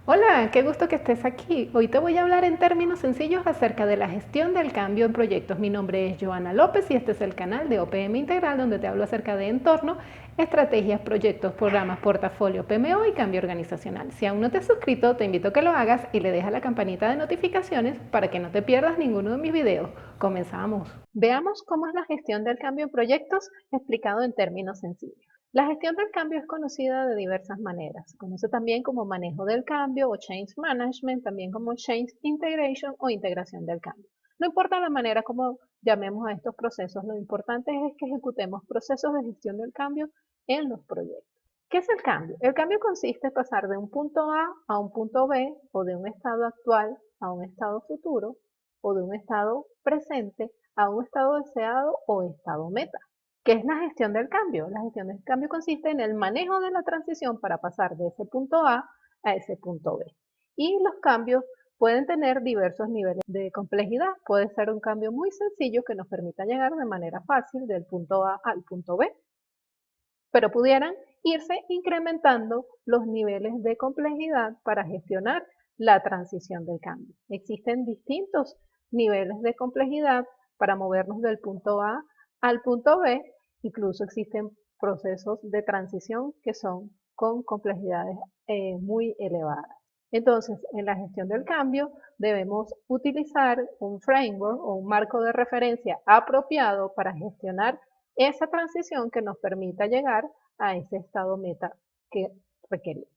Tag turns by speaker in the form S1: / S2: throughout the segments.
S1: Hola, qué gusto que estés aquí. Hoy te voy a hablar en términos sencillos acerca de la gestión del cambio en proyectos. Mi nombre es Joana López y este es el canal de OPM Integral donde te hablo acerca de entorno, estrategias, proyectos, programas, portafolio, PMO y cambio organizacional. Si aún no te has suscrito, te invito a que lo hagas y le dejas la campanita de notificaciones para que no te pierdas ninguno de mis videos. Comenzamos. Veamos cómo es la gestión del cambio en proyectos explicado en términos sencillos. La gestión del cambio es conocida de diversas maneras. Se conoce también como manejo del cambio o change management, también como change integration o integración del cambio. No importa la manera como llamemos a estos procesos, lo importante es que ejecutemos procesos de gestión del cambio en los proyectos. ¿Qué es el cambio? El cambio consiste en pasar de un punto A un punto B o de un estado actual a un estado futuro o de un estado presente a un estado deseado o estado meta. ¿Qué es la gestión del cambio? La gestión del cambio consiste en el manejo de la transición para pasar de ese punto a ese punto B. Y los cambios pueden tener diversos niveles de complejidad. Puede ser un cambio muy sencillo que nos permita llegar de manera fácil del punto A al punto B, pero pudieran irse incrementando los niveles de complejidad para gestionar la transición del cambio. Existen distintos niveles de complejidad para movernos del punto A al punto B. Incluso existen procesos de transición que son con complejidades muy elevadas. Entonces, en la gestión del cambio debemos utilizar un framework o un marco de referencia apropiado para gestionar esa transición que nos permita llegar a ese estado meta que requerimos.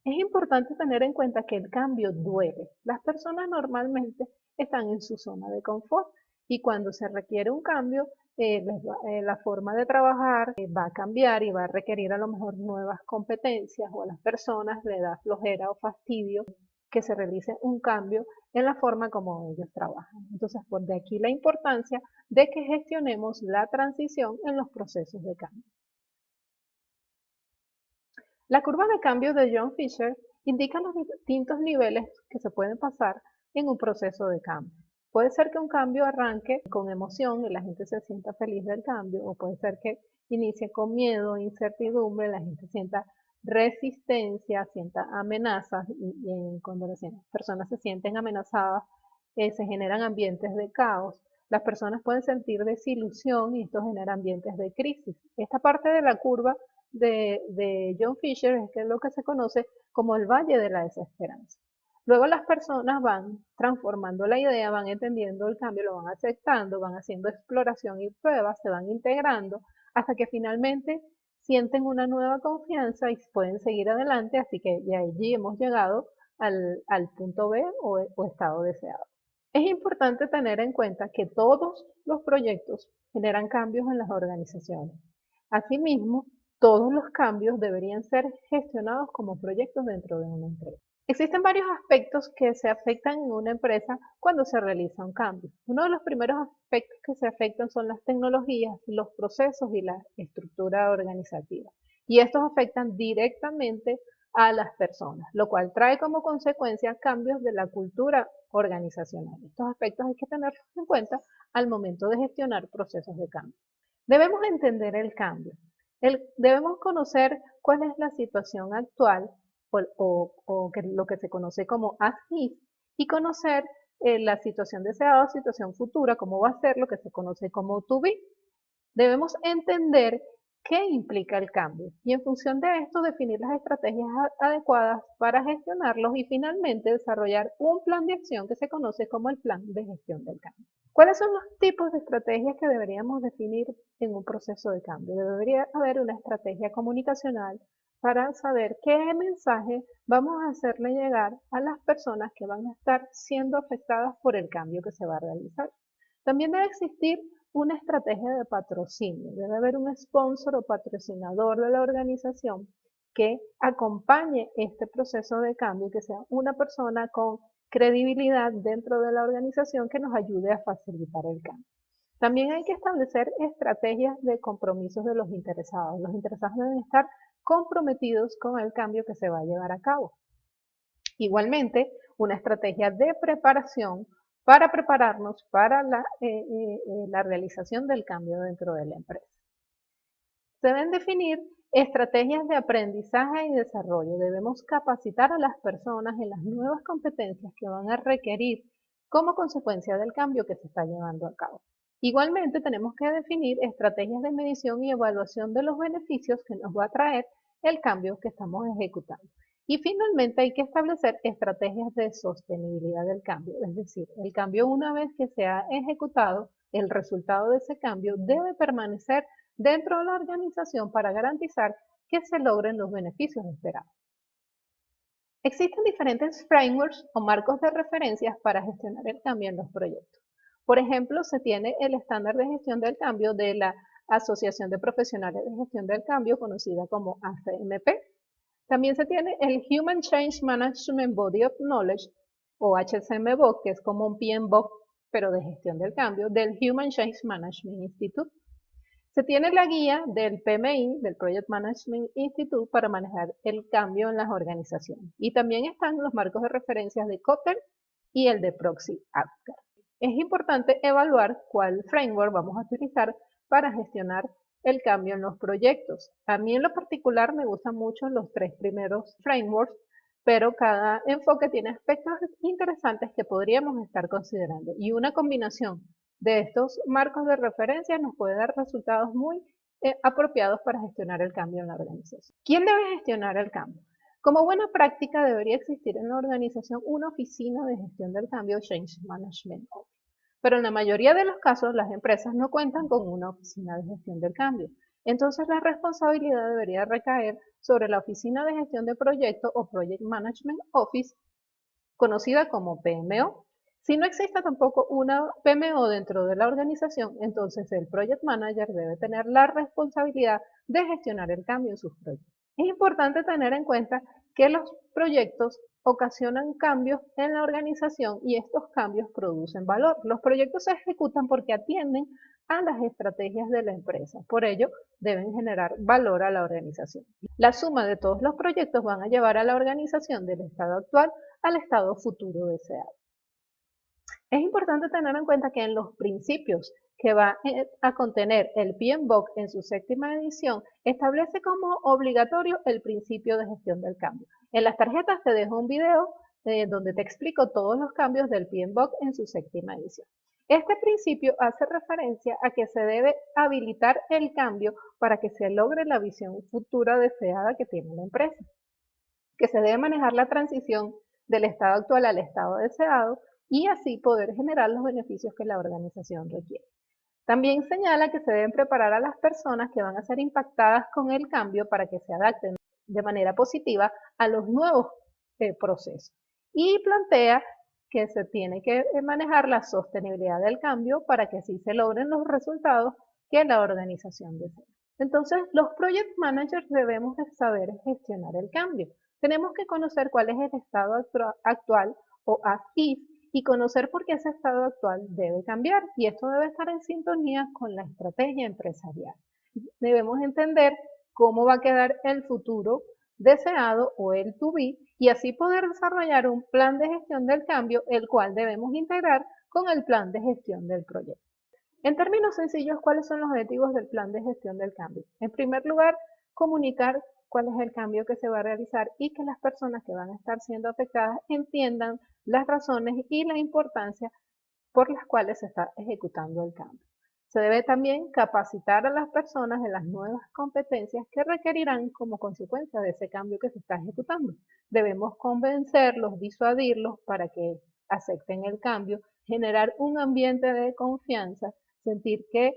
S1: Es importante tener en cuenta que el cambio duele. Las personas normalmente están en su zona de confort y cuando se requiere un cambio, la forma de trabajar va a cambiar y va a requerir a lo mejor nuevas competencias o a las personas le da flojera o fastidio que se realice un cambio en la forma como ellos trabajan. Entonces, por de aquí la importancia de que gestionemos la transición en los procesos de cambio. La curva de cambio de John Fisher indica los distintos niveles que se pueden pasar en un proceso de cambio. Puede ser que un cambio arranque con emoción y la gente se sienta feliz del cambio, o puede ser que inicie con miedo, incertidumbre, la gente sienta resistencia, sienta amenazas y cuando las personas se sienten amenazadas se generan ambientes de caos. Las personas pueden sentir desilusión y esto genera ambientes de crisis. Esta parte de la curva de John Fisher es lo que se conoce como el valle de la desesperanza. Luego las personas van transformando la idea, van entendiendo el cambio, lo van aceptando, van haciendo exploración y pruebas, se van integrando hasta que finalmente sienten una nueva confianza y pueden seguir adelante, así que de allí hemos llegado al punto B o estado deseado. Es importante tener en cuenta que todos los proyectos generan cambios en las organizaciones. Asimismo, todos los cambios deberían ser gestionados como proyectos dentro de una empresa. Existen varios aspectos que se afectan en una empresa cuando se realiza un cambio. Uno de los primeros aspectos que se afectan son las tecnologías, los procesos y la estructura organizativa. Y estos afectan directamente a las personas, lo cual trae como consecuencia cambios de la cultura organizacional. Estos aspectos hay que tenerlos en cuenta al momento de gestionar procesos de cambio. Debemos entender el cambio. Debemos conocer cuál es la situación actual o lo que se conoce como as is y conocer la situación deseada o situación futura, cómo va a ser lo que se conoce como to be. Debemos entender qué implica el cambio y en función de esto definir las estrategias adecuadas para gestionarlos y finalmente desarrollar un plan de acción que se conoce como el plan de gestión del cambio. ¿Cuáles son los tipos de estrategias que deberíamos definir en un proceso de cambio? Debería haber una estrategia comunicacional para saber qué mensaje vamos a hacerle llegar a las personas que van a estar siendo afectadas por el cambio que se va a realizar. También debe existir una estrategia de patrocinio. Debe haber un sponsor o patrocinador de la organización que acompañe este proceso de cambio, que sea una persona con credibilidad dentro de la organización que nos ayude a facilitar el cambio. También hay que establecer estrategias de compromisos de los interesados. Los interesados deben estar comprometidos con el cambio que se va a llevar a cabo. Igualmente, una estrategia de preparación para prepararnos para la realización del cambio dentro de la empresa. Se deben definir Estrategias de aprendizaje y desarrollo. Debemos capacitar a las personas en las nuevas competencias que van a requerir como consecuencia del cambio que se está llevando a cabo. Igualmente, tenemos que definir estrategias de medición y evaluación de los beneficios que nos va a traer el cambio que estamos ejecutando. Y finalmente hay que establecer estrategias de sostenibilidad del cambio, es decir, el cambio una vez que se ha ejecutado, el resultado de ese cambio debe permanecer dentro de la organización para garantizar que se logren los beneficios esperados. Existen diferentes frameworks o marcos de referencias para gestionar el cambio en los proyectos. Por ejemplo, se tiene el estándar de gestión del cambio de la Asociación de Profesionales de Gestión del Cambio, conocida como ACMP. También se tiene el Human Change Management Body of Knowledge, o HCMBOK, que es como un PMBOK, pero de gestión del cambio, del Human Change Management Institute. Se tiene la guía del PMI, del Project Management Institute, para manejar el cambio en las organizaciones. Y también están los marcos de referencias de Kotter y el de Proxy Actor. Es importante evaluar cuál framework vamos a utilizar para gestionar el cambio en los proyectos. A mí en lo particular me gustan mucho los 3 primeros frameworks, pero cada enfoque tiene aspectos interesantes que podríamos estar considerando. Y una combinación de estos marcos de referencia nos puede dar resultados muy apropiados para gestionar el cambio en la organización. ¿Quién debe gestionar el cambio? Como buena práctica debería existir en la organización una oficina de gestión del cambio, Change Management Office. Pero en la mayoría de los casos las empresas no cuentan con una oficina de gestión del cambio. Entonces la responsabilidad debería recaer sobre la oficina de gestión de proyectos o Project Management Office, conocida como PMO. Si no existe tampoco una PMO dentro de la organización, entonces el Project Manager debe tener la responsabilidad de gestionar el cambio en sus proyectos. Es importante tener en cuenta que los proyectos ocasionan cambios en la organización y estos cambios producen valor. Los proyectos se ejecutan porque atienden a las estrategias de la empresa. Por ello, deben generar valor a la organización. La suma de todos los proyectos van a llevar a la organización del estado actual al estado futuro deseado. Es importante tener en cuenta que en los principios que va a contener el PMBOK en su 7ª edición, establece como obligatorio el principio de gestión del cambio. En las tarjetas te dejo un video donde te explico todos los cambios del PMBOK en su 7ª edición. Este principio hace referencia a que se debe habilitar el cambio para que se logre la visión futura deseada que tiene la empresa, que se debe manejar la transición del estado actual al estado deseado y así poder generar los beneficios que la organización requiere. También señala que se deben preparar a las personas que van a ser impactadas con el cambio para que se adapten de manera positiva a los nuevos procesos. Y plantea que se tiene que manejar la sostenibilidad del cambio para que así se logren los resultados que la organización desea. Entonces, los project managers debemos de saber gestionar el cambio. Tenemos que conocer cuál es el estado actual o as is y conocer por qué ese estado actual debe cambiar. Y esto debe estar en sintonía con la estrategia empresarial. Debemos entender cómo va a quedar el futuro deseado o el to be y así poder desarrollar un plan de gestión del cambio, el cual debemos integrar con el plan de gestión del proyecto. En términos sencillos, ¿cuáles son los objetivos del plan de gestión del cambio? En primer lugar, comunicar cuál es el cambio que se va a realizar y que las personas que van a estar siendo afectadas entiendan las razones y la importancia por las cuales se está ejecutando el cambio. Se debe también capacitar a las personas en las nuevas competencias que requerirán como consecuencia de ese cambio que se está ejecutando. Debemos convencerlos, disuadirlos para que acepten el cambio, generar un ambiente de confianza, sentir que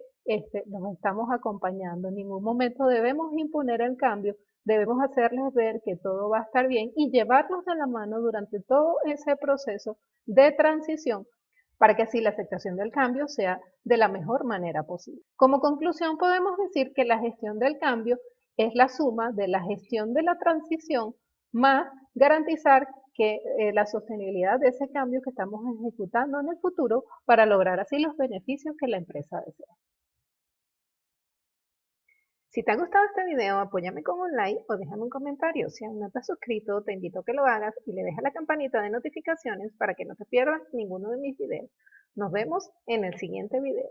S1: los estamos acompañando. En ningún momento debemos imponer el cambio, debemos hacerles ver que todo va a estar bien y llevarlos de la mano durante todo ese proceso de transición para que así la aceptación del cambio sea de la mejor manera posible. Como conclusión, podemos decir que la gestión del cambio es la suma de la gestión de la transición más garantizar que la sostenibilidad de ese cambio que estamos ejecutando en el futuro para lograr así los beneficios que la empresa desea. Si te ha gustado este video, apóyame con un like o déjame un comentario. Si aún no te has suscrito, te invito a que lo hagas y le dejes la campanita de notificaciones para que no te pierdas ninguno de mis videos. Nos vemos en el siguiente video.